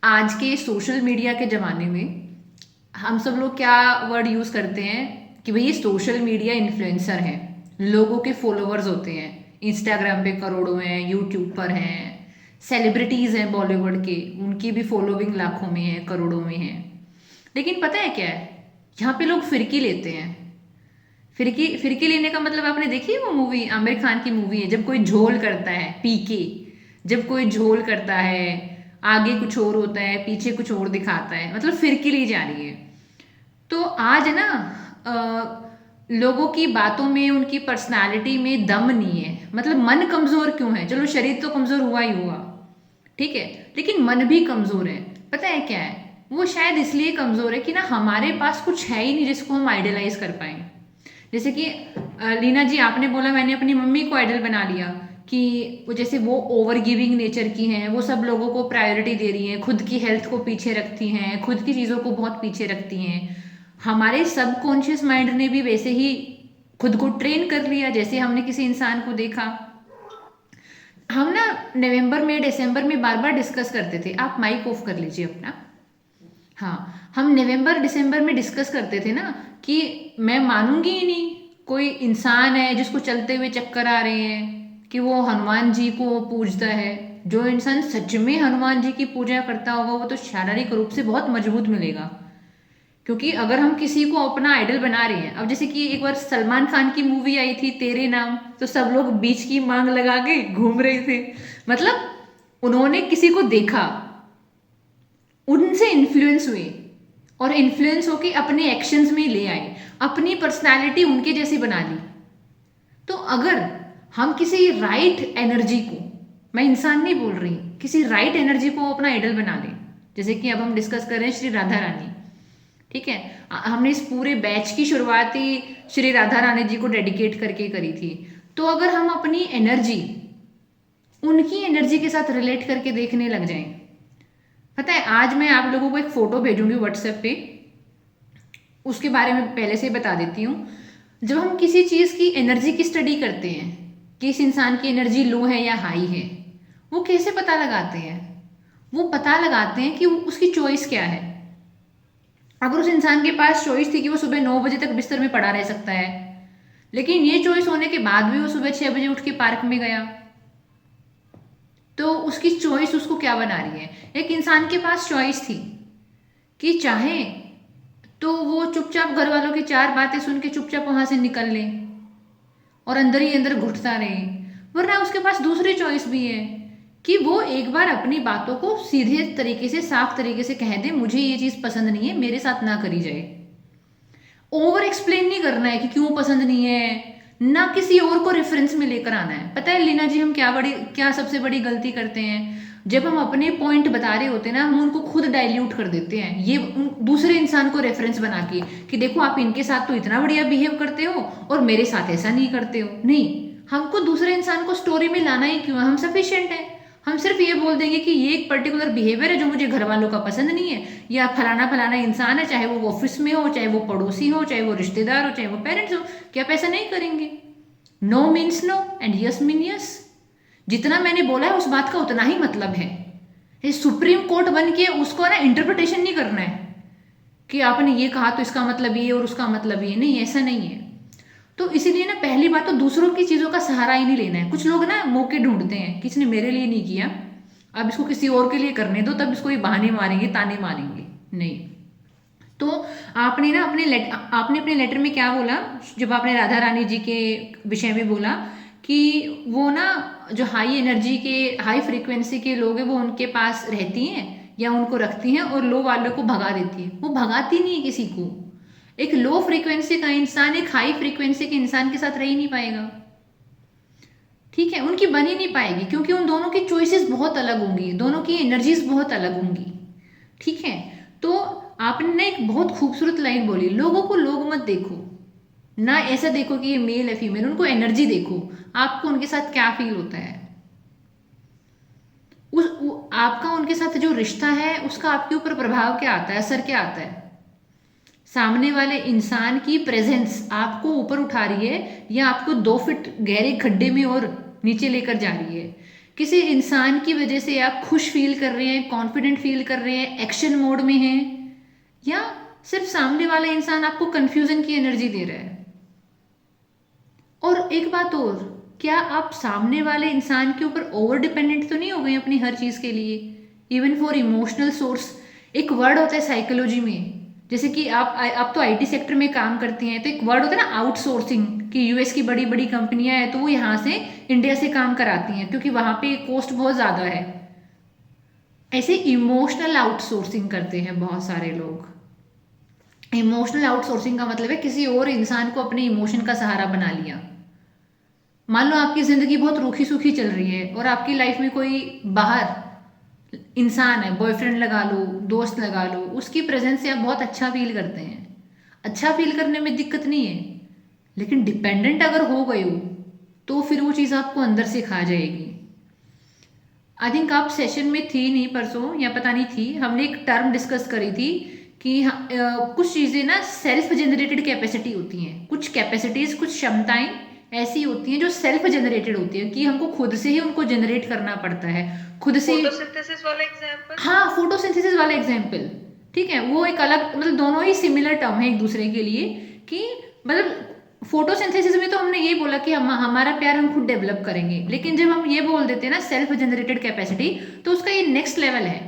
आज के social media के ज़माने में हम सब लोग क्या वर्ड यूज़ करते हैं कि भाई ये सोशल मीडिया इन्फ्लुएंसर हैं। लोगों के फॉलोअर्स होते हैं, इंस्टाग्राम पे करोड़ों हैं, यूट्यूब पर हैं, सेलिब्रिटीज़ हैं बॉलीवुड के, उनकी भी फॉलोइंग लाखों में है, करोड़ों में है। लेकिन पता है क्या है, यहाँ पे लोग फिरकी लेते हैं। फिरकी फिरकी लेने का मतलब आपने देखी है वो मूवी, आमिर खान की मूवी है, जब कोई झोल करता है, पीके, जब कोई झोल करता है, आगे कुछ और होता है, पीछे कुछ और दिखाता है, मतलब फिरकी ली जा रही है। तो आज ना लोगों की बातों में, उनकी पर्सनालिटी में दम नहीं है। मतलब मन कमजोर क्यों है, चलो शरीर तो कमजोर हुआ ही हुआ, ठीक है, लेकिन मन भी कमजोर है। पता है क्या है, वो शायद इसलिए कमजोर है कि ना हमारे पास कुछ है ही नहीं जिसको हम आइडलाइज कर पाए। जैसे कि लीना जी आपने बोला मैंने अपनी मम्मी को आइडल बना लिया, कि वो जैसे वो ओवर गिविंग नेचर की हैं, वो सब लोगों को प्रायोरिटी दे रही हैं, खुद की हेल्थ को पीछे रखती हैं, खुद की चीज़ों को बहुत पीछे रखती हैं। हमारे सबकॉन्शियस माइंड ने भी वैसे ही खुद को ट्रेन कर लिया, जैसे हमने किसी इंसान को देखा। हम ना नवंबर में, दिसंबर में बार बार डिस्कस करते थे, आप माइक ऑफ कर लीजिए अपना। हाँ, हम नवंबर दिसंबर में डिस्कस करते थे ना कि मैं मानूंगी ही नहीं, कोई इंसान है जिसको चलते हुए चक्कर आ रहे हैं कि वो हनुमान जी को पूजता है। जो इंसान सच में हनुमान जी की पूजा करता होगा वो तो शारीरिक रूप से बहुत मजबूत मिलेगा। क्योंकि अगर हम किसी को अपना आइडल बना रहे हैं, अब जैसे कि एक बार सलमान खान की मूवी आई थी तेरे नाम, तो सब लोग बीच की मांग लगा के घूम रहे थे। मतलब उन्होंने किसी को देखा, उनसे इन्फ्लुएंस हुए, और इन्फ्लुएंस होके अपने एक्शंस में ले आए, अपनी पर्सनालिटी उनके जैसी बना ली। तो अगर हम किसी राइट एनर्जी को, मैं इंसान नहीं बोल रही, किसी राइट एनर्जी को अपना आइडल बना लें, जैसे कि अब हम डिस्कस कर रहे हैं श्री राधा रानी, ठीक है, हमने इस पूरे बैच की शुरुआत ही श्री राधा रानी जी को डेडिकेट करके करी थी। तो अगर हम अपनी एनर्जी उनकी एनर्जी के साथ रिलेट करके देखने लग जाएं, पता है आज मैं आप लोगों को एक फोटो भेजूंगी व्हाट्सएप पे, उसके बारे में पहले से ही बता देती हूँ। जब हम किसी चीज़ की एनर्जी की स्टडी करते हैं कि इस इंसान की एनर्जी लो है या हाई है, वो कैसे पता लगाते हैं? वो पता लगाते हैं कि उसकी चॉइस क्या है। अगर उस इंसान के पास चॉइस थी कि वो सुबह 9 बजे तक बिस्तर में पड़ा रह सकता है, लेकिन ये चॉइस होने के बाद भी वो सुबह 6 बजे उठ के पार्क में गया, तो उसकी चॉइस उसको क्या बना रही है? एक इंसान के पास चॉइस थी कि चाहे तो वो चुपचाप घर वालों की चार बातें सुन के चुपचाप वहां से निकल ले और अंदर ही अंदर घुटता रहे, वरना उसके पास दूसरी चॉइस भी है कि वो एक बार अपनी बातों को सीधे तरीके से, साफ तरीके से कह दे, मुझे ये चीज़ पसंद नहीं है, मेरे साथ ना करी जाए। ओवर एक्सप्लेन नहीं करना है कि क्यों पसंद नहीं है, ना किसी और को रेफरेंस में लेकर आना है। पता है लीना जी, हम क्या सबसे बड़ी गलती करते हैं, जब हम अपने पॉइंट बता रहे होते हैं ना, हम उनको खुद डाइल्यूट कर देते हैं, ये दूसरे इंसान को रेफरेंस बना के कि देखो आप इनके साथ तो इतना बढ़िया बिहेव करते हो और मेरे साथ ऐसा नहीं करते हो। नहीं, हमको दूसरे इंसान को स्टोरी में लाना ही क्यों है, हम सफिशियंट है। हम सिर्फ ये बोल देंगे कि ये एक पर्टिकुलर बिहेवियर है जो मुझे घर वालों का पसंद नहीं है, या फलाना फलाना इंसान है, चाहे वो ऑफिस में हो, चाहे वो पड़ोसी हो, चाहे वो रिश्तेदार हो, चाहे वो पेरेंट्स हो, क्या आप ऐसा नहीं करेंगे? No means no and yes mean yes. जितना मैंने बोला है उस बात का उतना ही मतलब है। ये सुप्रीम कोर्ट बन के उसको ना इंटरप्रिटेशन नहीं करना है कि आपने ये कहा तो इसका मतलब ये और उसका मतलब ये, नहीं, ऐसा नहीं है। तो इसीलिए ना पहली बात तो दूसरों की चीज़ों का सहारा ही नहीं लेना है। कुछ लोग ना मौके ढूंढते हैं कि इसने मेरे लिए नहीं किया, अब इसको किसी और के लिए करने दो, तब इसको ये बहाने मारेंगे, ताने मारेंगे। नहीं। तो आपने अपने लेटर में क्या बोला, जब आपने राधा रानी जी के विषय में बोला कि वो ना जो हाई एनर्जी के, हाई फ्रीक्वेंसी के लोग हैं वो उनके पास रहती हैं या उनको रखती हैं और लो वालों को भगा देती है। वो भगाती नहीं है किसी को। एक लो फ्रीक्वेंसी का इंसान एक हाई फ्रीक्वेंसी के इंसान के साथ रह ही नहीं पाएगा, ठीक है, उनकी बन ही नहीं पाएगी, क्योंकि उन दोनों की चॉइसेस बहुत अलग होंगी, दोनों की एनर्जीज बहुत अलग होंगी, ठीक है। तो आपने ना एक बहुत खूबसूरत लाइन बोली, लोगों को लोग मत देखो, ना ऐसा देखो कि ये मेल है फीमेल, उनको एनर्जी देखो, आपको उनके साथ क्या फील होता है, आपका उनके साथ जो रिश्ता है उसका आपके ऊपर प्रभाव क्या आता है, असर क्या आता है। सामने वाले इंसान की प्रेजेंस आपको ऊपर उठा रही है या आपको 2 फीट गहरे खड्डे में और नीचे लेकर जा रही है। किसी इंसान की वजह से आप खुश फील कर रहे हैं, कॉन्फिडेंट फील कर रहे हैं, एक्शन मोड में हैं, या सिर्फ सामने वाला इंसान आपको कंफ्यूजन की एनर्जी दे रहा है। और एक बात और, क्या आप सामने वाले इंसान के ऊपर ओवर डिपेंडेंट तो नहीं हो गए अपनी हर चीज के लिए, इवन फॉर इमोशनल सोर्स। एक वर्ड होता है साइकोलॉजी में, जैसे कि आप तो आईटी सेक्टर में काम करती हैं, तो एक वर्ड होता है ना आउटसोर्सिंग, कि यूएस की बड़ी बड़ी कंपनियां हैं तो वो यहाँ से इंडिया से काम कराती हैं क्योंकि वहां पे कॉस्ट बहुत ज्यादा है। ऐसे इमोशनल आउटसोर्सिंग करते हैं बहुत सारे लोग। इमोशनल आउटसोर्सिंग का मतलब है किसी और इंसान को अपने इमोशन का सहारा बना लिया। मान लो आपकी जिंदगी बहुत रूखी सूखी चल रही है और आपकी लाइफ में कोई बाहर इंसान है, बॉयफ्रेंड लगा लो, दोस्त लगा लो, उसकी प्रेजेंस से आप बहुत अच्छा फील करते हैं। अच्छा फील करने में दिक्कत नहीं है, लेकिन डिपेंडेंट अगर हो गए हो तो फिर वो चीज़ आपको अंदर से खा जाएगी। आई थिंक आप सेशन में थी नहीं परसों, या पता नहीं थी, हमने एक टर्म डिस्कस करी थी कि कुछ चीज़ें ना सेल्फ जनरेटेड कैपेसिटी होती हैं, कुछ कैपेसिटीज, कुछ क्षमताएं ऐसी होती हैं जो सेल्फ जनरेटेड होती है, कि हमको खुद से ही उनको जनरेट करना पड़ता है, खुद से। फोटोसिंथेसिस वाला एग्जांपल। हाँ, फोटोसिंथेसिस वाला एग्जाम्पल, ठीक है, वो एक अलग, मतलब दोनों ही सिमिलर टर्म है एक दूसरे के लिए। कि मतलब फोटोसिंथेसिस में तो हमने ये बोला कि हमारा प्यार हम खुद डेवलप करेंगे, लेकिन जब हम ये बोल देते हैं ना सेल्फ जनरेटेड कैपेसिटी, तो उसका ये नेक्स्ट लेवल है।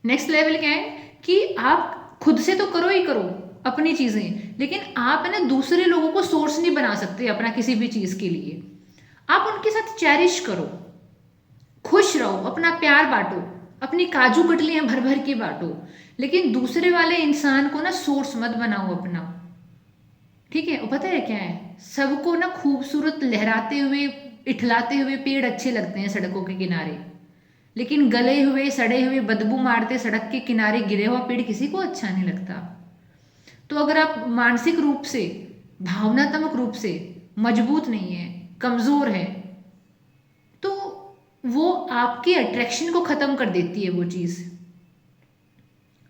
नेक्स्ट लेवल क्या है कि आप खुद से तो करो ही करो अपनी चीजें, लेकिन आप है ना दूसरे लोगों को सोर्स नहीं बना सकते अपना किसी भी चीज के लिए। आप उनके साथ चैरिश करो, खुश रहो, अपना प्यार बांटो, अपनी काजू कतलियां भर भर के बांटो, लेकिन दूसरे वाले इंसान को ना सोर्स मत बनाओ अपना। ठीक है, और पता है क्या है, सबको ना खूबसूरत लहराते हुए इठलाते हुए पेड़ अच्छे लगते हैं सड़कों के किनारे, लेकिन गले हुए सड़े हुए बदबू मारते सड़क के किनारे गिरे हुआ पेड़ किसी को अच्छा नहीं लगता। तो अगर आप मानसिक रूप से, भावनात्मक रूप से मजबूत नहीं है, कमजोर है, तो वो आपके अट्रैक्शन को खत्म कर देती है वो चीज।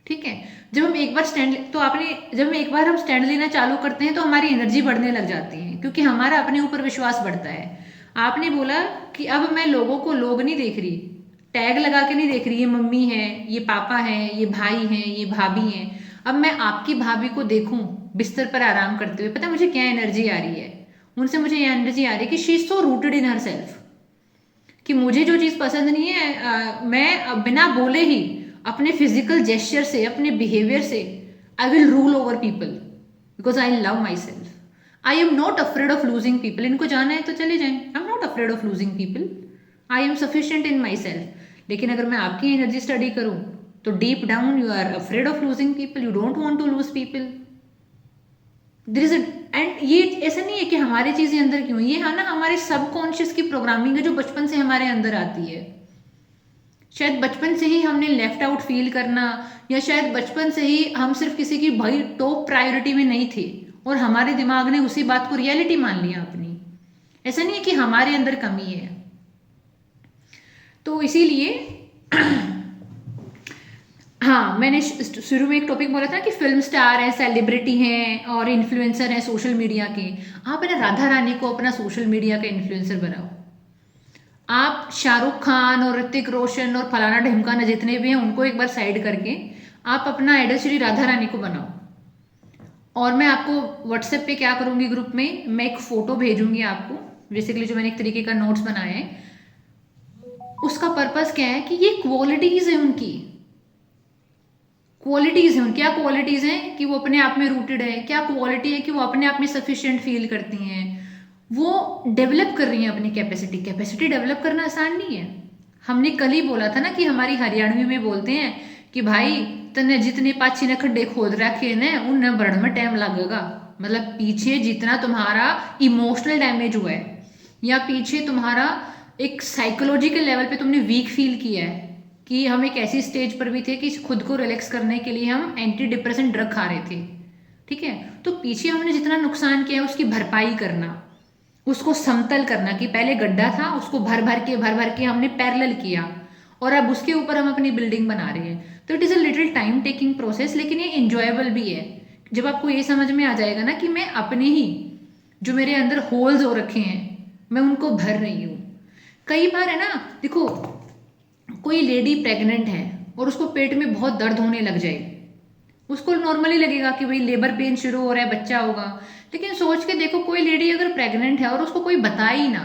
ठीक है, जब हम एक बार स्टैंड, तो आपने, जब एक बार हम स्टैंड लेना चालू करते हैं तो हमारी एनर्जी बढ़ने लग जाती है, क्योंकि हमारा अपने ऊपर विश्वास बढ़ता है। आपने बोला कि अब मैं लोगों को लोग नहीं देख रही, टैग लगा के नहीं देख रही, ये मम्मी है, ये पापा है, ये भाई है, ये भाभी है। अब मैं आपकी भाभी को देखूं बिस्तर पर आराम करते हुए, पता है मुझे क्या एनर्जी आ रही है उनसे? मुझे ये एनर्जी आ रही है कि she is so rooted in her self, कि मुझे जो चीज़ पसंद नहीं है, मैं बिना बोले ही अपने फिजिकल जेस्चर से, अपने बिहेवियर से I will rule over people, because I love myself. I am not afraid of losing people. इनको जाना है तो चले जाएं, I am not afraid of losing people, I am sufficient in myself. लेकिन अगर मैं आपकी एनर्जी स्टडी करूं तो deep down you are afraid of losing people, you don't want to lose people. There is and ये ऐसा नहीं है कि हमारी चीजें अंदर क्यों, ये है ना हमारे सबकॉन्शियस की प्रोग्रामिंग है जो बचपन से हमारे अंदर आती है। शायद बचपन से ही हमने लेफ्ट आउट फील करना, या शायद बचपन से ही हम सिर्फ किसी की भाई टॉप प्रायोरिटी में नहीं थे और हमारे दिमाग ने उसी बात को रियलिटी मान लिया अपनी। ऐसा नहीं है कि हमारे अंदर कमी है। तो इसीलिए हाँ, मैंने शुरू में एक टॉपिक बोला था कि फिल्म स्टार है, सेलिब्रिटी हैं और इन्फ्लुएंसर हैं सोशल मीडिया के। आप है ना राधा रानी को अपना सोशल मीडिया का इन्फ्लुएंसर बनाओ। आप शाहरुख खान और ऋतिक रोशन और फलाना ढिमकाना जितने भी हैं उनको एक बार साइड करके आप अपना आइडल श्री राधा रानी को बनाओ। और मैं आपको व्हाट्सएप पे क्या करूंगी, ग्रुप में मैं एक फोटो भेजूंगी आपको, बेसिकली जो मैंने एक तरीके का नोट्स बनाए हैं। उसका पर्पस क्या है कि ये क्वालिटीज है उनकी, क्वालिटीज हैं, क्या क्वालिटीज हैं कि वो अपने आप में रूटेड है, क्या क्वालिटी है कि वो अपने आप में सफिशिएंट फील करती हैं, वो डेवलप कर रही हैं अपनी कैपेसिटी। कैपेसिटी डेवलप करना आसान नहीं है। हमने कल ही बोला था ना कि हमारी हरियाणवी में बोलते हैं कि भाई तने जितने पाछी ने खड्डे खोद रखे ने उन्हें बढ़ने में टाइम लगेगा। मतलब पीछे जितना तुम्हारा इमोशनल डैमेज हुआ है, या पीछे तुम्हारा एक साइकोलॉजिकल लेवल पे तुमने वीक फील किया है, कि हम एक ऐसी स्टेज पर भी थे कि खुद को रिलैक्स करने के लिए हम एंटी डिप्रेसेंट ड्रग खा रहे थे। ठीक है, तो पीछे हमने जितना नुकसान किया है उसकी भरपाई करना, उसको समतल करना, कि पहले गड्ढा था उसको भर भर के हमने पैरेलल किया और अब उसके ऊपर हम अपनी बिल्डिंग बना रहे हैं। तो it is a little time taking process, लेकिन ये इंजॉयबल भी है जब आपको ये समझ में आ जाएगा ना कि मैं अपने ही जो मेरे अंदर होल्स हो रखे हैं मैं उनको भर रही हूँ। कई बार है ना, देखो कोई लेडी प्रेग्नेंट है और उसको पेट में बहुत दर्द होने लग जाए, उसको नॉर्मली लगेगा कि भाई लेबर पेन शुरू हो रहा है, बच्चा होगा। लेकिन सोच के देखो, कोई लेडी अगर प्रेग्नेंट है और उसको कोई बता ही ना,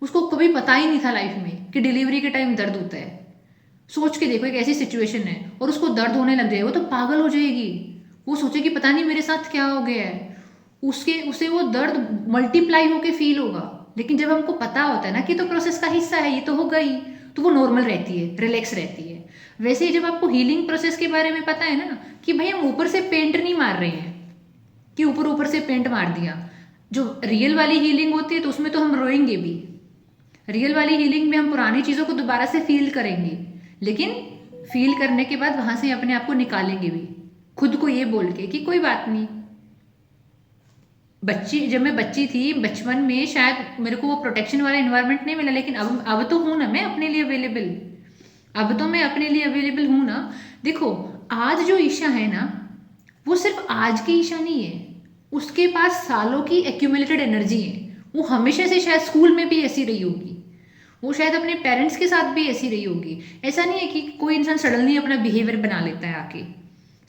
उसको कभी पता ही नहीं था लाइफ में कि डिलीवरी के टाइम दर्द होता है। सोच के देखो, एक ऐसी सिचुएशन है और उसको दर्द होने लग जाए, वो तो पागल हो जाएगी। वो सोचेगी पता नहीं मेरे साथ क्या हो गया है, उसके उसे वो दर्द मल्टीप्लाई होके फील होगा। लेकिन जब हमको पता होता है ना कि तो प्रोसेस का हिस्सा है, ये तो होगा ही, तो वो नॉर्मल रहती है, रिलैक्स रहती है। वैसे ही जब आपको हीलिंग प्रोसेस के बारे में पता है ना कि भाई हम ऊपर से पेंट नहीं मार रहे हैं, कि ऊपर ऊपर से पेंट मार दिया। जो रियल वाली हीलिंग होती है तो उसमें तो हम रोएंगे भी, रियल वाली हीलिंग में हम पुरानी चीज़ों को दोबारा से फील करेंगे, लेकिन फील करने के बाद वहां से अपने आप को निकालेंगे भी, खुद को ये बोल के कि कोई बात नहीं। जब मैं बच्ची थी, बचपन में शायद मेरे को वो प्रोटेक्शन वाला इन्वायरमेंट नहीं मिला, लेकिन अब तो हूं ना मैं अपने लिए अवेलेबल, अब तो मैं अपने लिए अवेलेबल हूं ना। देखो, आज जो ईशा है ना, वो सिर्फ आज की ईशा नहीं है, उसके पास सालों की एक्यूमुलेटेड एनर्जी है। वो हमेशा से शायद स्कूल में भी ऐसी रही होगी, वो शायद अपने पेरेंट्स के साथ भी ऐसी रही होगी। ऐसा नहीं है कि कोई इंसान सडनली अपना बिहेवियर बना लेता है आके।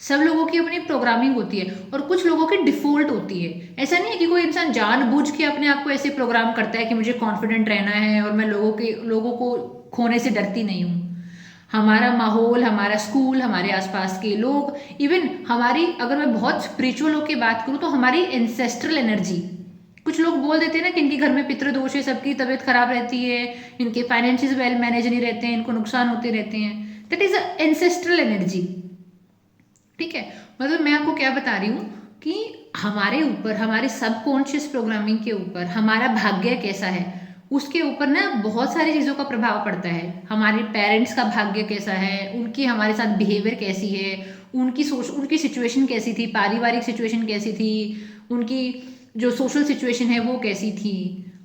सब लोगों की अपनी प्रोग्रामिंग होती है और कुछ लोगों की डिफॉल्ट होती है। ऐसा नहीं है कि कोई इंसान जानबूझ के अपने आप को ऐसे प्रोग्राम करता है कि मुझे कॉन्फिडेंट रहना है और मैं लोगों को खोने से डरती नहीं हूँ। हमारा माहौल, हमारा स्कूल, हमारे आसपास के लोग, इवन हमारी, अगर मैं बहुत स्पिरिचुअल होकर बात करूँ तो हमारी एंसेस्ट्रल एनर्जी। कुछ लोग बोल देते हैं ना कि इनके घर में पितृदोष है, सबकी तबीयत खराब रहती है, इनके फाइनेंशियल वेल मैनेज नहीं रहते हैं, इनको नुकसान होते रहते हैं। That is a ancestral energy. ठीक है, मतलब मैं आपको क्या बता रही हूँ कि हमारे ऊपर, हमारे सबकॉन्शियस प्रोग्रामिंग के ऊपर हमारा भाग्य कैसा है, उसके ऊपर ना बहुत सारी चीज़ों का प्रभाव पड़ता है। हमारे पेरेंट्स का भाग्य कैसा है, उनकी हमारे साथ बिहेवियर कैसी है, उनकी सिचुएशन कैसी थी, पारिवारिक सिचुएशन कैसी थी, उनकी जो सोशल सिचुएशन है वो कैसी थी,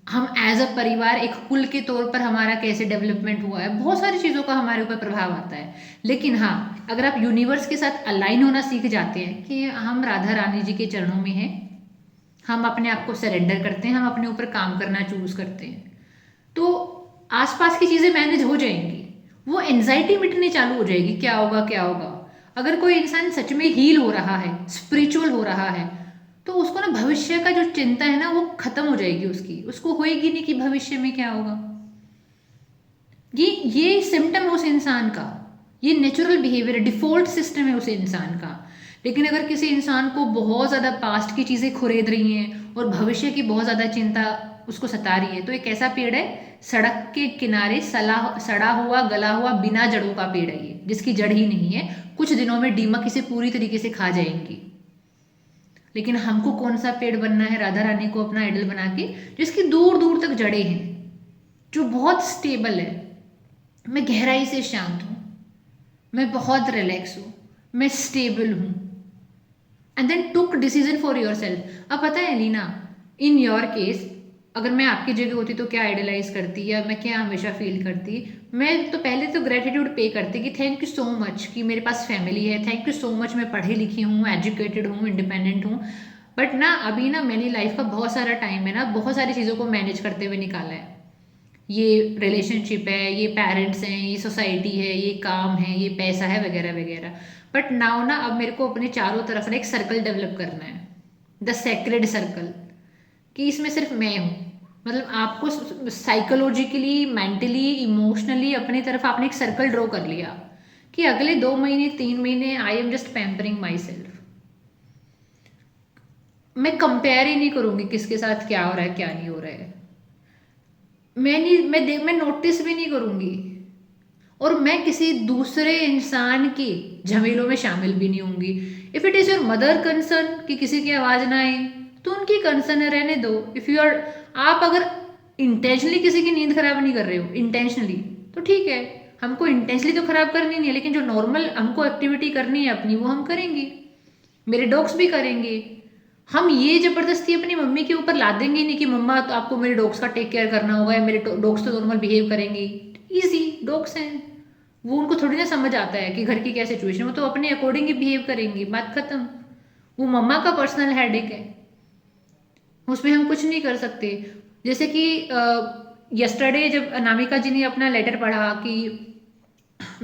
हम एज अ परिवार एक कुल के तौर पर हमारा कैसे डेवलपमेंट हुआ है, बहुत सारी चीज़ों का हमारे ऊपर प्रभाव आता है। लेकिन हाँ, अगर आप यूनिवर्स के साथ अलाइन होना सीख जाते हैं कि हम राधा रानी जी के चरणों में हैं, हम अपने आप को सरेंडर करते हैं, हम अपने ऊपर काम करना चूज करते हैं, तो आसपास की चीज़ें मैनेज हो जाएंगी। वो एंजाइटी मिटनी चालू हो जाएगी, क्या होगा क्या होगा। अगर कोई इंसान सच में हील हो रहा है, स्पिरिचुअल हो रहा है, तो उसको ना भविष्य का जो चिंता है ना वो खत्म हो जाएगी उसकी, उसको होएगी नहीं कि भविष्य में क्या होगा। ये सिम्टम है उस इंसान का, ये नेचुरल बिहेवियर, डिफॉल्ट सिस्टम है उस इंसान का। लेकिन अगर किसी इंसान को बहुत ज़्यादा पास्ट की चीज़ें खुरेद रही हैं और भविष्य की बहुत ज़्यादा चिंता उसको सता रही है, तो एक ऐसा पेड़ है, सड़क के किनारे सड़ा हुआ गला हुआ बिना जड़ों का पेड़ है ये, जिसकी जड़ ही नहीं है। कुछ दिनों में दीमक इसे पूरी तरीके से खा जाएंगी। लेकिन हमको कौन सा पेड़ बनना है, राधा रानी को अपना आइडल बना के, जिसकी दूर दूर तक जड़ें हैं, जो बहुत स्टेबल है। मैं गहराई से शांत हूँ, मैं बहुत रिलैक्स हूँ, मैं स्टेबल हूँ, and then took decision for yourself. अब पता है लीना, इन योर केस अगर मैं आपकी जगह होती तो क्या आइडलाइज करती या मैं क्या हमेशा फील करती, मैं तो पहले तो ग्रेटिट्यूड पे करती कि थैंक यू सो मच कि मेरे पास फैमिली है, थैंक यू सो मच मैं पढ़ी लिखी हूँ, एजुकेटेड हूँ, इंडिपेंडेंट हूँ। बट ना अभी ना मैंने लाइफ का बहुत सारा टाइम है ना, बहुत सारी चीज़ों को मैनेज करते हुए निकाला है। ये रिलेशनशिप है, ये पेरेंट्स हैं, ये सोसाइटी है, ये काम है, ये पैसा है, वगैरह वगैरह। बट नाउ ना अब मेरे को अपने चारों तरफ ना एक सर्कल डेवलप करना है, द सेक्रेड सर्कल, कि इसमें सिर्फ मैं हूँ। मतलब आपको साइकोलॉजिकली, मेंटली, इमोशनली अपनी तरफ आपने एक सर्कल ड्रॉ कर लिया कि अगले 2 महीने 3 महीने I am just pampering my self. मैं कंपेयर ही नहीं करूंगी किसके साथ क्या हो रहा है क्या नहीं हो रहा है, मैं नोटिस भी नहीं करूंगी, और मैं किसी दूसरे इंसान की झमेलों में शामिल भी नहीं होंगी। If it is your mother concern कि किसी की आवाज ना आए, तो उनकी कंसर्न है, रहने दो। इफ यू आर, आप अगर इंटेंशनली किसी की नींद खराब नहीं कर रहे हो इंटेंशनली, तो ठीक है, हमको इंटेंशनली तो खराब करनी नहीं है, लेकिन जो नॉर्मल हमको एक्टिविटी करनी है अपनी, वो हम करेंगे, मेरे डॉग्स भी करेंगे। हम ये जबरदस्ती अपनी मम्मी के ऊपर ला देंगे नहीं कि मम्मा तो आपको मेरे डॉग्स का टेक केयर करना होगा या मेरे डॉग्स तो नॉर्मल बिहेव करेंगे। इजी, डॉग्स हैं, वो उनको थोड़ी ना समझ आता है कि घर की क्या सिचुएशन, वो तो अपने अकॉर्डिंग ही बिहेव करेंगी, बात खत्म। वो मम्मा का पर्सनल हेडेक है, उसमें हम कुछ नहीं कर सकते। जैसे कि यस्टरडे जब अनामिका जी ने अपना लेटर पढ़ा कि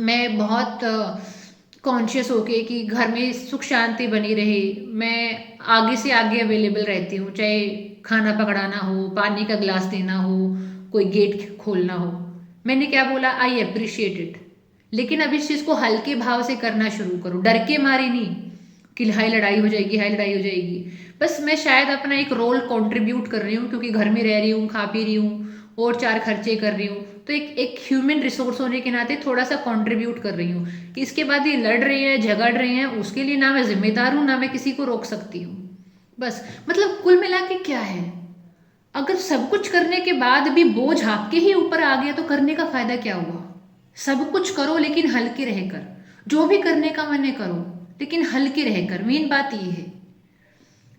मैं बहुत कॉन्शियस होके कि घर में सुख शांति बनी रहे, मैं आगे से आगे अवेलेबल रहती हूँ, चाहे खाना पकड़ाना हो, पानी का गिलास देना हो, कोई गेट खोलना हो। मैंने क्या बोला, आई अप्रिशिएट इट। लेकिन अब इस चीज़ को हल्के भाव से करना शुरू करो, डर के मारे नहीं कि हाई लड़ाई हो जाएगी, हाई लड़ाई हो जाएगी। बस मैं शायद अपना एक रोल कंट्रीब्यूट कर रही हूँ, क्योंकि घर में रह रही हूँ, खा पी रही हूँ और चार खर्चे कर रही हूँ, तो एक ह्यूमन रिसोर्स होने के नाते थोड़ा सा कंट्रीब्यूट कर रही हूँ। इसके बाद ये लड़ रहे हैं, झगड़ रहे हैं, उसके लिए ना मैं जिम्मेदार हूँ, ना मैं किसी को रोक सकती हूँ। बस मतलब कुल मिला के क्या है, अगर सब कुछ करने के बाद भी बोझ आपके ही ऊपर आ गया तो करने का फायदा क्या हुआ। सब कुछ करो लेकिन हल्के रहकर, जो भी करने का मन है करो लेकिन हल्के रहकर, मेन बात ये है।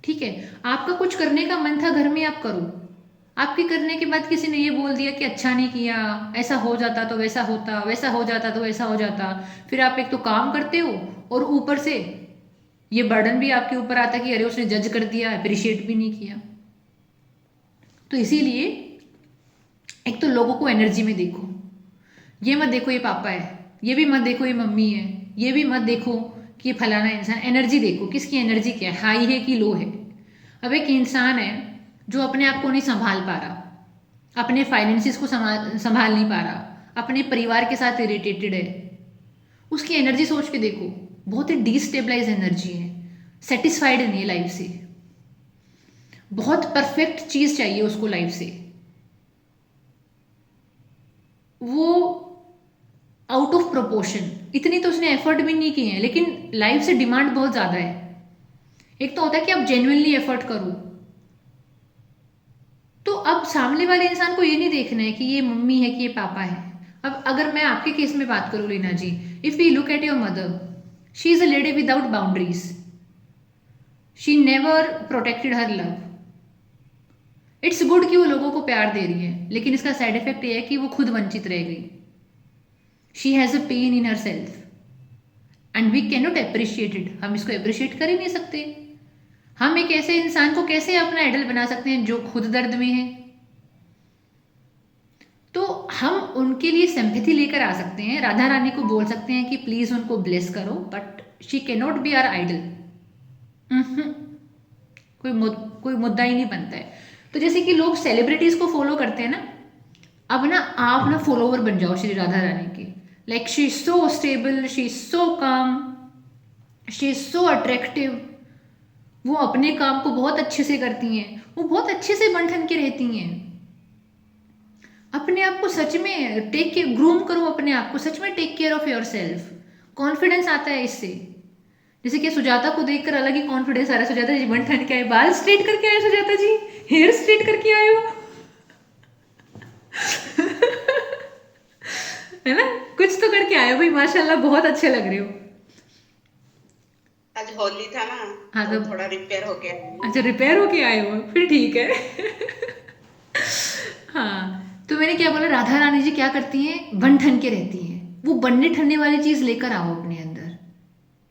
ठीक है, आपका कुछ करने का मन था घर में, आप करो। आपके करने के बाद किसी ने ये बोल दिया कि अच्छा नहीं किया, ऐसा हो जाता तो वैसा होता, वैसा हो जाता तो वैसा हो जाता, फिर आप एक तो काम करते हो और ऊपर से ये बर्डन भी आपके ऊपर आता कि अरे उसने जज कर दिया, अप्रिशिएट भी नहीं किया। तो इसीलिए एक तो लोगों को एनर्जी में देखो, ये मत देखो ये पापा है, ये भी मत देखो ये मम्मी है, ये भी मत देखो कि ये फलाना इंसान। एनर्जी देखो, किसकी एनर्जी क्या है, हाई है कि लो है। अब एक इंसान है जो अपने आप को नहीं संभाल पा रहा, अपने फाइनेंसिस को संभाल नहीं पा रहा, अपने परिवार के साथ इरिटेटेड है, उसकी एनर्जी सोच के देखो, बहुत ही डिस्टेबलाइज एनर्जी है, सेटिस्फाइड नहीं है लाइफ से, बहुत परफेक्ट चीज चाहिए उसको लाइफ से। वो आउट ऑफ प्रोपोर्शन, इतनी तो उसने एफर्ट भी नहीं किए हैं, लेकिन लाइफ से डिमांड बहुत ज्यादा है। एक तो होता है कि आप जेन्युइनली एफर्ट करो, तो अब सामने वाले इंसान को ये नहीं देखना है कि ये मम्मी है कि ये पापा है। अब अगर मैं आपके केस में बात करूं Leena ji, if we look at your mother, she is a lady without boundaries, she never protected her love. It's good कि वो लोगों को प्यार दे रही है, लेकिन इसका साइड इफेक्ट ये है कि वो खुद वंचित रह गई। She has a pain in herself and we can not appreciate it. हम इसको अप्रिशिएट कर ही नहीं सकते। हम एक ऐसे इंसान को कैसे अपना आइडल बना सकते हैं जो खुद दर्द में है। तो हम उनके लिए सिंपैथी लेकर आ सकते हैं, राधा रानी को बोल सकते हैं कि प्लीज उनको ब्लेस करो, but she can not be our idol. कोई मुद्दा ही नहीं बनता है। तो जैसे कि लोग सेलिब्रिटीज को फॉलो करते हैं ना, अब ना आप ना फॉलोवर बन जाओ श्री राधा रानी के। Like she is so stable, she is so काम, शी इज सो अट्रैक्टिव, वो अपने काम को बहुत अच्छे से करती हैं, वो बहुत अच्छे से बन ठन के रहती हैं। अपने आप को सच में टेक केयर, ग्रूम करो अपने आप को, सच में take care of yourself. Confidence आता है इससे। जैसे कि सुजाता को देखकर अलग ही कॉन्फिडेंस आ रहा है। सुजाता जी बन ठन के आए, बाल स्ट्रेट करके आए सुजाता जी, हेयर स्ट्रेट करके आए हो है ना, कुछ तो करके आए हो भाई, माशाल्लाह बहुत अच्छे लग रहे हो। आज होली था ना, हाँ तो तो थोड़ा रिपेयर हो गया। अच्छा, रिपेयर होके आए हो, फिर ठीक है हाँ, तो मैंने क्या बोला, राधा रानी जी क्या करती हैं, बन ठन के रहती हैं। वो बनने ठनने वाली चीज लेकर आओ अपने अंदर।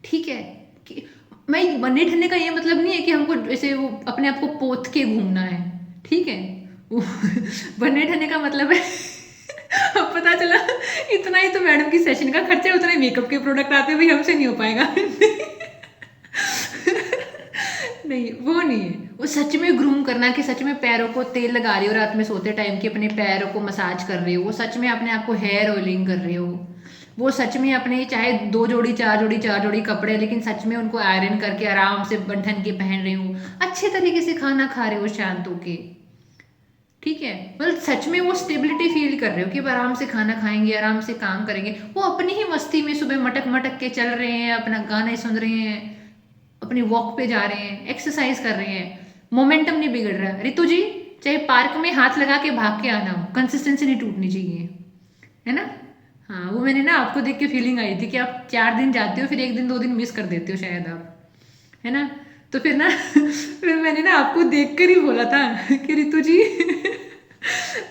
ठीक है, कि मैं बनने ठनने का ये मतलब नहीं है कि हमको ऐसे वो अपने आप को पोत के घूमना है। ठीक है, वो बनने ठनने का मतलब है अब पता चला इतना ही तो मैडम की सेशन का खर्चा है, उतना ही मेकअप के प्रोडक्ट आते हैं, भाई हमसे नहीं हो पाएगा नहीं, वो नहीं है। वो सच में ग्रूम करना, कि सच में पैरों को तेल लगा रही हो रात में सोते टाइम, कि अपने पैरों को मसाज कर रहे हो, वो सच में अपने आप को हेयर ऑयलिंग कर रहे हो, वो सच में अपने चाहे 2 जोड़ी 4 जोड़ी 4 जोड़ी कपड़े, लेकिन सच में उनको आयरन करके आराम से बंधन के पहन रहे हो, अच्छे तरीके से खाना खा रहे हो शांत होके। ठीक है, मतलब सच में वो स्टेबिलिटी फील कर रहे हो कि अब आराम से खाना खाएंगे, आराम से काम करेंगे। वो अपनी ही मस्ती में सुबह मटक मटक के चल रहे हैं, अपना गाना सुन रहे हैं, अपनी वॉक पे जा रहे हैं, एक्सरसाइज कर रहे हैं, मोमेंटम नहीं बिगड़ रहा। रितु जी, चाहे पार्क में हाथ लगा के भाग के आना हो, कंसिस्टेंसी नहीं टूटनी चाहिए, है ना। हाँ, वो मैंने ना आपको देख के फीलिंग आई थी कि आप 4 दिन जाते हो, फिर 1 दिन 2 दिन मिस कर देते हो शायद आप, है ना। तो फिर ना फिर मैंने ना आपको देख कर ही बोला था कि रितु जी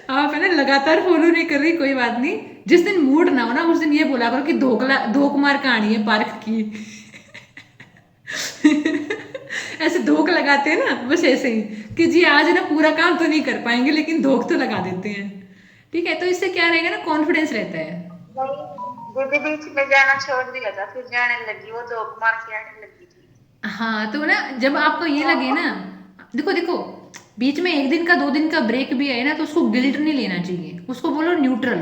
आप है ना लगातार फॉलो नहीं कर रही, कोई बात नहीं, जिस दिन मूड ना हो ना उस दिन ये बोला करो कि धोक मार कहानी है पार्क की ऐसे धोख लगाते हैं ना, बस ऐसे ही कि जी आज ना पूरा काम तो नहीं कर पाएंगे लेकिन धोख तो लगा देते हैं, ठीक है, तो इससे क्या रहेगा ना, कॉन्फिडेंस रहता है। दीदी बीच में जाना छोड़ दिया था, फिर जाने लगी, वो जॉब मार के आने लगी थी। हाँ, तो ना जब आपको ये लगे ना, देखो देखो, बीच में 1 दिन का 2 दिन का ब्रेक भी है ना, तो उसको गिल्ट नहीं लेना चाहिए, उसको बोलो न्यूट्रल।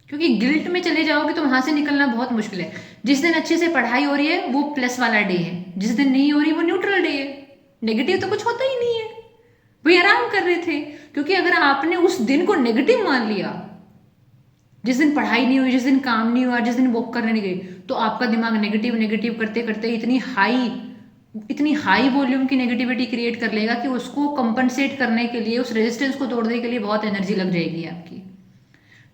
क्योंकि गिल्ट में चले जाओगे तो वहां से निकलना बहुत मुश्किल है। जिस दिन अच्छे से पढ़ाई हो रही है वो प्लस वाला डे है, जिस दिन नहीं हो रही वो न्यूट्रल डे है। नेगेटिव तो कुछ होता ही नहीं है, वही आराम कर रहे थे। क्योंकि अगर आपने उस दिन को नेगेटिव मान लिया, जिस दिन पढ़ाई नहीं हुई, जिस दिन काम नहीं हुआ, जिस दिन वॉक करने नहीं गई, तो आपका दिमाग नेगेटिव नेगेटिव करते करते इतनी हाई वॉल्यूम की नेगेटिविटी क्रिएट कर लेगा कि उसको कंपनसेट करने के लिए, उस रेजिस्टेंस को तोड़ने के लिए बहुत एनर्जी लग जाएगी आपकी।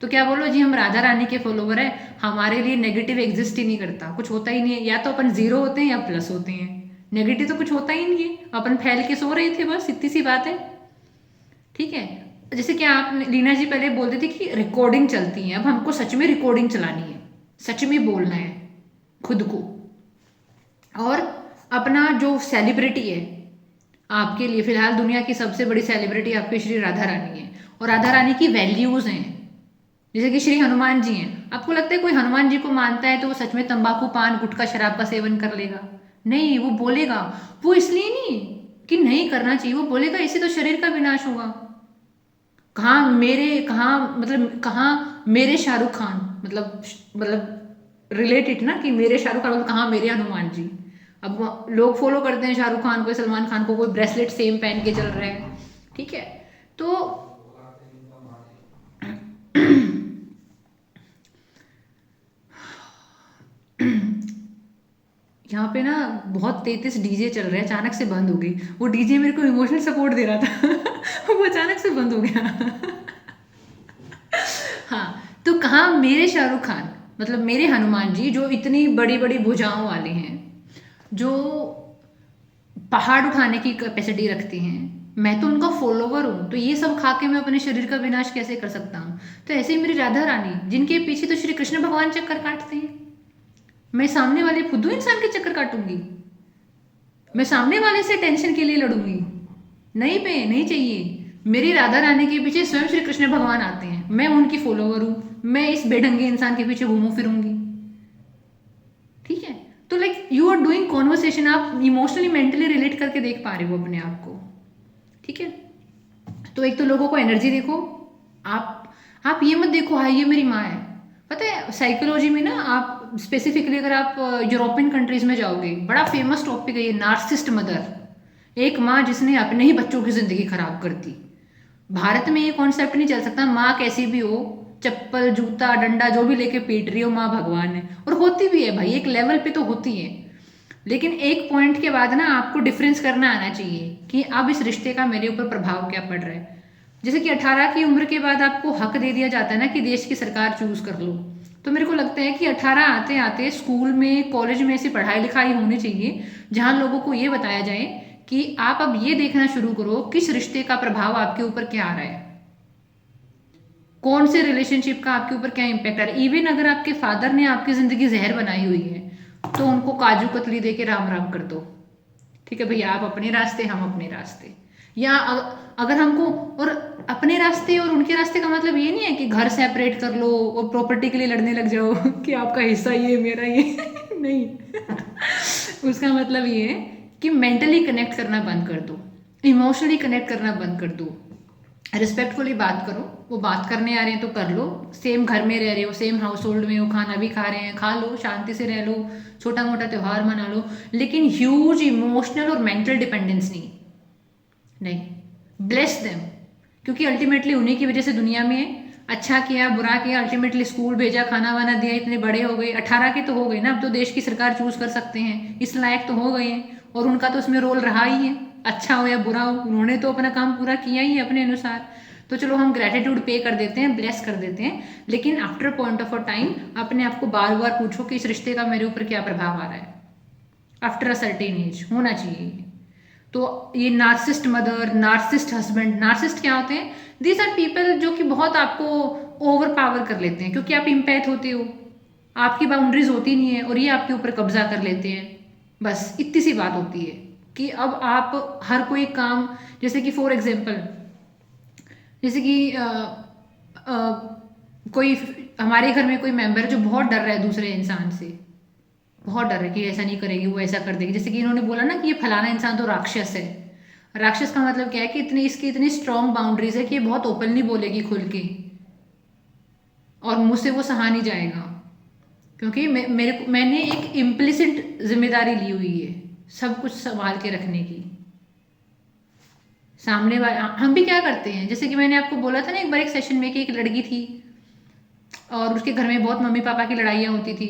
तो क्या बोलो जी, हम राधा रानी के फॉलोवर है, हमारे लिए नेगेटिव एग्जिस्ट ही नहीं करता, कुछ होता ही नहीं है। या तो अपन जीरो होते हैं या प्लस होते हैं, नेगेटिव तो कुछ होता ही नहीं है। अपन फैल के सो रहे थे, बस इतनी सी बात है। ठीक है, जैसे कि आप लीना जी पहले बोलते थे कि रिकॉर्डिंग चलती है, अब हमको सच में रिकॉर्डिंग चलानी है, सच में बोलना है खुद को। और अपना जो सेलिब्रिटी है आपके लिए, फिलहाल दुनिया की सबसे बड़ी सेलिब्रिटी आपकी श्री राधा रानी है, और राधा रानी की वैल्यूज हैं। जैसे कि श्री हनुमान जी हैं, आपको लगता है कोई हनुमान जी को मानता है तो वो सच में तंबाकू पान गुटखा शराब का सेवन कर लेगा? नहीं, वो बोलेगा, वो इसलिए नहीं कि नहीं करना चाहिए, वो बोलेगा इससे तो शरीर का विनाश होगा। कहाँ मेरे शाहरुख खान, मतलब रिलेटेड ना, कि मेरे शाहरुख खान, मतलब कहाँ मेरे हनुमान जी। अब लोग फॉलो करते हैं शाहरुख खान को, सलमान खान को, कोई ब्रेसलेट सेम पहन के चल रहे हैं। ठीक है, तो यहाँ पे ना बहुत तेज डीजे चल रहा है, अचानक से बंद हो गई। वो डीजे मेरे को इमोशनल सपोर्ट दे रहा था वो अचानक से बंद हो गया हाँ, तो कहाँ मेरे शाहरुख खान, मतलब मेरे हनुमान जी, जो इतनी बड़ी बड़ी भुजाओं वाले हैं, जो पहाड़ उठाने की कैपेसिटी रखते हैं, मैं तो उनका फॉलोवर हूँ, तो ये सब खा के मैं अपने शरीर का विनाश कैसे कर सकता हूँ? तो ऐसे ही मेरी राधा रानी, जिनके पीछे तो श्री कृष्ण भगवान चक्कर काटते हैं, मैं सामने वाले फुद्दू इंसान के चक्कर काटूंगी? मैं सामने वाले से टेंशन के लिए लड़ूंगी? नहीं पे, नहीं चाहिए। मेरी राधा रानी के पीछे स्वयं श्री कृष्ण भगवान आते हैं, मैं उनकी फॉलोवर हूँ, मैं इस बेढंगे इंसान के पीछे घूमू फिरूंगी? ठीक है, तो like you are doing conversation, आप इमोशनली मेंटली रिलेट करके देख पा रहे हो अपने आप को। ठीक है, तो एक तो लोगों को एनर्जी देखो, आप ये मत देखो हाँ ये मेरी माँ है। पता है साइकोलॉजी में ना, आप स्पेसिफिकली अगर आप यूरोपियन कंट्रीज में जाओगे, बड़ा फेमस टॉपिक है ये, नार्सिसिस्ट मदर। एक माँ जिसने अपने ही बच्चों की जिंदगी खराब कर दी। भारत में ये कॉन्सेप्ट नहीं चल सकता, माँ कैसी भी हो, चप्पल जूता डंडा जो भी लेके पीट रही हो, माँ भगवान है। और होती भी है भाई, एक लेवल पे तो होती है। लेकिन एक पॉइंट के बाद ना आपको डिफरेंस करना आना चाहिए कि अब इस रिश्ते का मेरे ऊपर प्रभाव क्या पड़ रहा है। जैसे कि 18 की उम्र के बाद आपको हक दे दिया जाता है ना कि देश की सरकार चूज कर लो। तो मेरे को लगता है कि 18 आते आते स्कूल में कॉलेज में ऐसी पढ़ाई लिखाई होनी चाहिए जहां लोगों को ये बताया जाए कि आप अब ये देखना शुरू करो किस रिश्ते का प्रभाव आपके ऊपर क्या आ रहा है, कौन से रिलेशनशिप का आपके ऊपर क्या इम्पैक्ट आ रहा है। इवन अगर आपके फादर ने आपकी जिंदगी जहर बनाई हुई है तो उनको काजू कतली दे के राम राम कर दो। ठीक है भैया, आप अपने रास्ते, हम अपने रास्ते। या अगर हमको, और अपने रास्ते और उनके रास्ते का मतलब ये नहीं है कि घर सेपरेट कर लो और प्रॉपर्टी के लिए लड़ने लग जाओ कि आपका हिस्सा ये मेरा ये नहीं उसका मतलब ये है कि मेंटली कनेक्ट करना बंद कर दो, इमोशनली कनेक्ट करना बंद कर दो, रिस्पेक्टफुली बात करो। वो बात करने आ रहे हैं तो कर लो, सेम घर में रह रहे हो, सेम हाउस होल्ड में हो, खाना भी खा रहे हैं, खा लो, शांति से रह लो, छोटा मोटा त्यौहार मना लो, लेकिन ह्यूज इमोशनल और मेंटल डिपेंडेंस नहीं। नहीं, ब्लेस देम, क्योंकि अल्टीमेटली उन्हीं की वजह से दुनिया में है। अच्छा किया बुरा किया, अल्टीमेटली स्कूल भेजा, खाना वाना दिया, इतने बड़े हो गए, 18 के तो हो गए ना, अब तो देश की सरकार चूज कर सकते हैं, इस लायक तो हो गए हैं, और उनका तो उसमें रोल रहा ही है। अच्छा हो या बुरा हो, उन्होंने तो अपना काम पूरा किया ही है अपने अनुसार। तो चलो हम ग्रेटिट्यूड पे कर देते हैं, ब्लेस कर देते हैं, लेकिन after point of a time अपने आप को बार बार पूछो कि इस रिश्ते का मेरे ऊपर क्या प्रभाव आ रहा है। आफ्टर अ सर्टेन एज होना चाहिए। तो ये narcissist mother, narcissist husband, narcissist क्या होते हैं? दीज आर पीपल जो कि बहुत आपको ओवर पावर कर लेते हैं, क्योंकि आप इम्पैथ होते हो, आपकी बाउंड्रीज होती नहीं है, और ये आपके ऊपर कब्जा कर लेते हैं। बस इतनी सी बात होती है कि अब आप हर कोई काम, जैसे कि फॉर एग्जाम्पल, जैसे कि कोई हमारे घर में कोई मेंबर जो बहुत डर रहा है दूसरे इंसान से, बहुत डर है कि ऐसा नहीं करेगी, वो ऐसा कर देगी। जैसे कि इन्होंने बोला ना कि ये फलाना इंसान तो राक्षस है। राक्षस का मतलब क्या है कि इसकी इतनी स्ट्रॉन्ग बाउंड्रीज है कि ये बहुत ओपनली बोलेगी खुल के, और मुझसे वो सहा नहीं जाएगा, क्योंकि मैंने एक इम्प्लिसिट जिम्मेदारी ली हुई है सब कुछ संभाल के रखने की। सामने वाले हम भी क्या करते हैं, जैसे कि मैंने आपको बोला था ना एक बार एक सेशन में कि एक लड़की थी और उसके घर में बहुत मम्मी पापा की लड़ाइयाँ होती थी,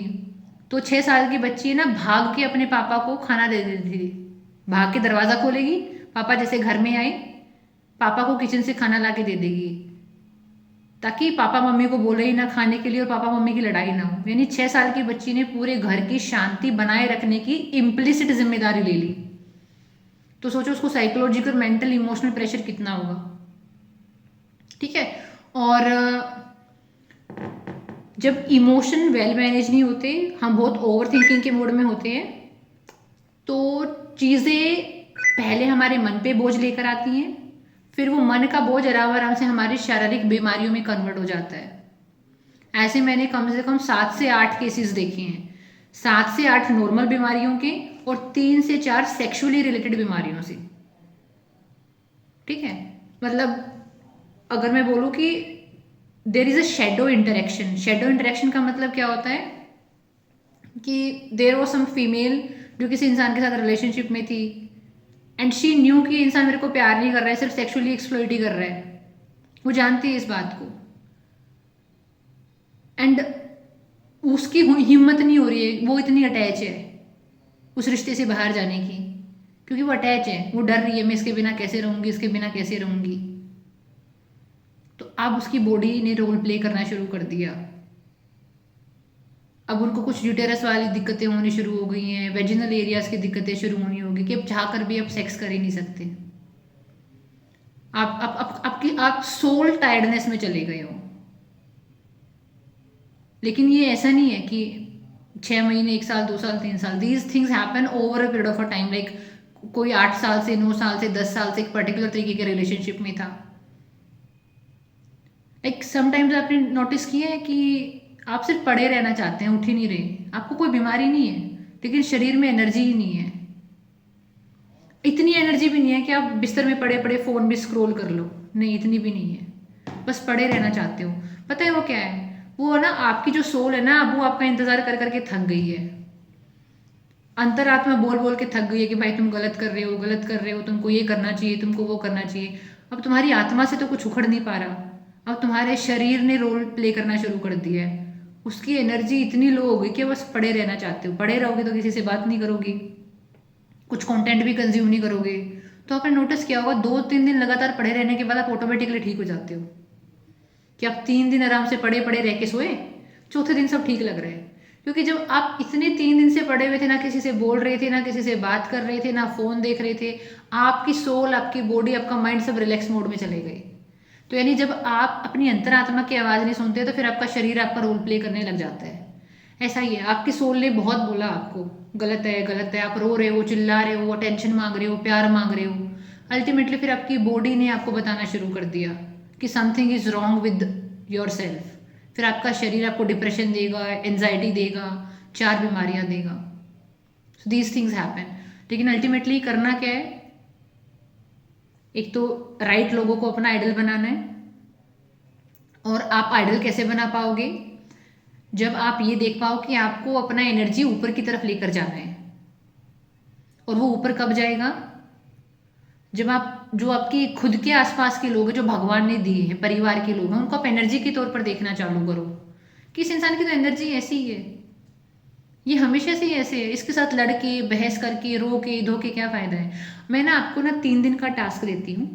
तो 6 साल की बच्ची ना भाग के अपने पापा को खाना दे देती थी। भाग के दरवाज़ा खोलेगी, पापा जैसे घर में आए पापा को किचन से खाना ला के दे देगी, ताकि पापा मम्मी को बोले ही ना खाने के लिए और पापा मम्मी की लड़ाई ना हो। यानी 6 साल की बच्ची ने पूरे घर की शांति बनाए रखने की इम्प्लिसिट जिम्मेदारी ले ली। तो सोचो उसको साइकोलॉजिकल मेंटल इमोशनल प्रेशर कितना होगा। ठीक है। और जब इमोशन वेल मैनेज नहीं होते, हम बहुत ओवर थिंकिंग के मोड में होते हैं, तो चीज़ें पहले हमारे मन पे बोझ लेकर आती हैं, फिर वो मन का बोझ आराम आराम से हमारी शारीरिक बीमारियों में कन्वर्ट हो जाता है। ऐसे मैंने कम से कम 7 से 8 केसेस देखे हैं, 7 से 8 नॉर्मल बीमारियों के और 3 से 4 सेक्सुअली रिलेटेड बीमारियों से। ठीक है। मतलब अगर मैं बोलूँ कि there is a shadow interaction. Shadow interaction का मतलब क्या होता है कि देर वॉज सम फीमेल जो किसी इंसान के साथ रिलेशनशिप में थी, एंड शी न्यू कि इंसान मेरे को प्यार नहीं कर रहा है, सिर्फ सेक्सुअली एक्सप्लॉइट ही कर रहा है। वो जानती है इस बात को, एंड उसकी हिम्मत नहीं हो रही है, वो इतनी अटैच है उस रिश्ते से बाहर जाने की, क्योंकि वो अटैच है, वो डर रही है मैं इसके बिना कैसे रहूंगी, इसके बिना कैसे रहूंगी। तो अब उसकी बॉडी ने रोल प्ले करना शुरू कर दिया। अब उनको कुछ यूटेरस वाली दिक्कतें होनी शुरू हो गई हैं, वेजिनल एरियाज की दिक्कतें शुरू होनी होगी कि अब चाह कर भी अब सेक्स कर ही नहीं सकते। आप सोल टायर्डनेस में चले गए हो। लेकिन ये ऐसा नहीं है कि 6 महीने, 1 साल, 2 साल, 3 साल, these things happen over a period of a time. Like कोई 8 साल से, 9 साल से, 10 साल से एक पर्टिकुलर तरीके के रिलेशनशिप में था। लाइक समटाइम्स आपने नोटिस किया है कि आप सिर्फ पड़े रहना चाहते हैं, उठ ही नहीं रहे, आपको कोई बीमारी नहीं है, लेकिन शरीर में एनर्जी ही नहीं है। इतनी एनर्जी भी नहीं है कि आप बिस्तर में पड़े पड़े फोन भी स्क्रॉल कर लो, नहीं इतनी भी नहीं है, बस पड़े रहना चाहते हो। पता है वो क्या है? वो ना आपकी जो सोल है ना, अब वो आपका इंतजार कर करके थक गई है। अंतरात्मा बोल बोल के थक गई है कि भाई तुम गलत कर रहे हो, गलत कर रहे हो, तुमको ये करना चाहिए, तुमको वो करना चाहिए। अब तुम्हारी आत्मा से तो कुछ उखड़ नहीं पा रहा, अब तुम्हारे शरीर ने रोल प्ले करना शुरू कर दिया है। उसकी एनर्जी इतनी लो हो गई कि बस पड़े रहना चाहते हो। पड़े रहोगे तो किसी से बात नहीं करोगे, कुछ कंटेंट भी कंज्यूम नहीं करोगे। तो आपने नोटिस किया होगा 2-3 दिन लगातार पड़े रहने के बाद आप ऑटोमेटिकली ठीक हो जाते हो, कि आप 3 दिन आराम से पड़े पड़े रह के सोए, चौथे दिन सब ठीक लग रहा है। क्योंकि जब आप इतने 3 दिन से पड़े हुए थे, ना किसी से बोल रहे थे, ना किसी से बात कर रहे थे, ना फोन देख रहे थे, आपकी सोल, आपकी बॉडी, आपका माइंड सब रिलैक्स मोड में चले गए। तो यानी जब आप अपनी अंतरात्मा की आवाज़ नहीं सुनते तो फिर आपका शरीर आपका रोल प्ले करने लग जाता है। ऐसा ही है, आपकी सोल ने बहुत बोला आपको गलत है, गलत है, आप रो रहे हो, चिल्ला रहे हो, अटेंशन मांग रहे हो, प्यार मांग रहे हो। अल्टीमेटली फिर आपकी बॉडी ने आपको बताना शुरू कर दिया कि something is wrong with your self. फिर आपका शरीर आपको डिप्रेशन देगा, एनजाइटी देगा, 4 बीमारियां देगा। So these things happen. लेकिन अल्टीमेटली करना क्या है? एक तो राइट लोगों को अपना आइडल बनाना है। और आप आइडल कैसे बना पाओगे? जब आप ये देख पाओ कि आपको अपना एनर्जी ऊपर की तरफ लेकर जाना है। और वो ऊपर कब जाएगा? जब आप जो आपके खुद के आसपास के लोग हैं, जो भगवान ने दिए हैं, परिवार के लोग हैं, उनको आप एनर्जी के तौर पर देखना चालू करो कि इस इंसान की तो एनर्जी ऐसी ही है, ये हमेशा से ही ऐसे है, इसके साथ लड़के, बहस करके, रो के, धो के क्या फायदा है। मैं ना आपको ना 3 दिन का टास्क देती हूँ।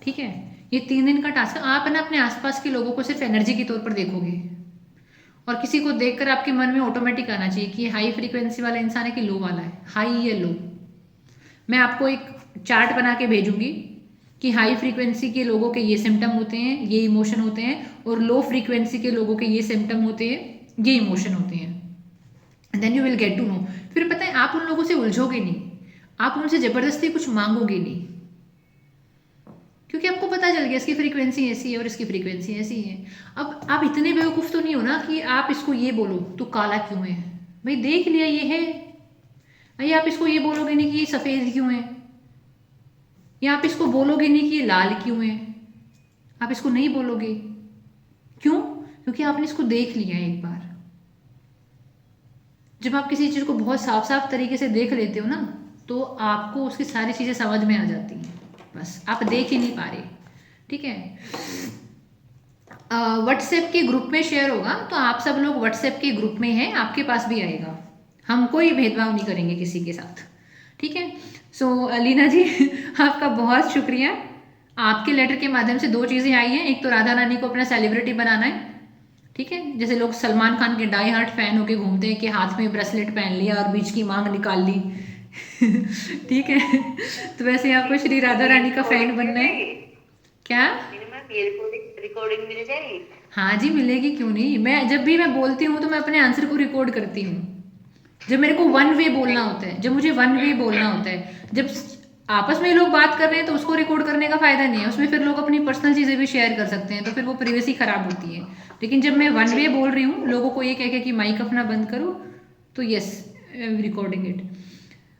ठीक है, ये 3 दिन का टास्क, आप ना अपने आसपास के लोगों को सिर्फ एनर्जी के तौर पर देखोगे, और किसी को देखकर आपके मन में ऑटोमेटिक आना चाहिए कि हाई फ्रीक्वेंसी वाला इंसान है कि लो वाला है, हाई या लो। मैं आपको एक चार्ट बना के भेजूंगी कि हाई फ्रीक्वेंसी के लोगों के ये सिम्टम होते हैं, ये इमोशन होते हैं, और लो फ्रीक्वेंसी के लोगों के ये सिम्टम होते हैं, ये इमोशन होते हैं। Then you will get to know. फिर पता है आप उन लोगों से उलझोगे नहीं, आप उनसे जबरदस्ती कुछ मांगोगे नहीं। क्योंकि आपको पता चल गया इसकी फ्रीक्वेंसी ऐसी है और इसकी फ्रीक्वेंसी ऐसी है। अब आप इतने बेवकूफ़ तो नहीं हो ना कि आप इसको ये बोलो तो काला क्यों है। भाई देख लिया ये है। भाई आप इसको ये बोलोगे नहीं कि ये सफ़ेद क्यों है, या आप इसको बोलोगे नहीं कि ये लाल क्यों है। आप इसको नहीं बोलोगे, क्यों? क्योंकि आपने इसको देख लिया है एक बार। जब आप किसी चीज़ को बहुत साफ साफ तरीके से देख लेते हो ना, तो आपको उसकी सारी चीज़ें समझ में आ जाती हैं, बस आप देख ही नहीं पा रहे। ठीक है, व्हाट्सएप के ग्रुप में शेयर होगा, तो आप सब लोग व्हाट्सएप के ग्रुप में हैं, आपके पास भी आएगा। हम कोई भेदभाव नहीं करेंगे किसी के साथ। ठीक है, सो लीना जी आपका बहुत शुक्रिया। आपके लेटर के माध्यम से दो चीज़ें आई हैं, एक तो राधा रानी को अपना सेलिब्रिटी बनाना है। ठीक है, जैसे लोग सलमान खान के डाई हार्ट फैन होके घूमते हैं कि हाथ में ब्रेसलेट पहन लिया और बीच की मांग निकाल ली ठीक है, तो वैसे आपको श्री राधा रानी का फैन बनना है क्या? रिकॉर्डिंग मिल जाएगी? हाँ जी मिलेगी, क्यों नहीं। मैं जब भी मैं बोलती हूँ तो मैं अपने आंसर को रिकॉर्ड करती हूँ। जब मेरे को वन वे बोलना होता है, जब मुझे वन वे बोलना होता है, जब आपस में लोग बात कर रहे हैं तो उसको रिकॉर्ड करने का फायदा नहीं है, उसमें फिर लोग अपनी पर्सनल चीज़ें भी शेयर कर सकते हैं, तो फिर वो प्राइवेसी खराब होती है। लेकिन जब मैं वन वे बोल रही हूँ, लोगों को ये कह के कि माइक अपना बंद करो, तो यस रिकॉर्डिंग इट।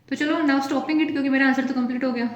तो चलो नाउ स्टॉपिंग इट, क्योंकि मेरा आंसर तो कंप्लीट हो गया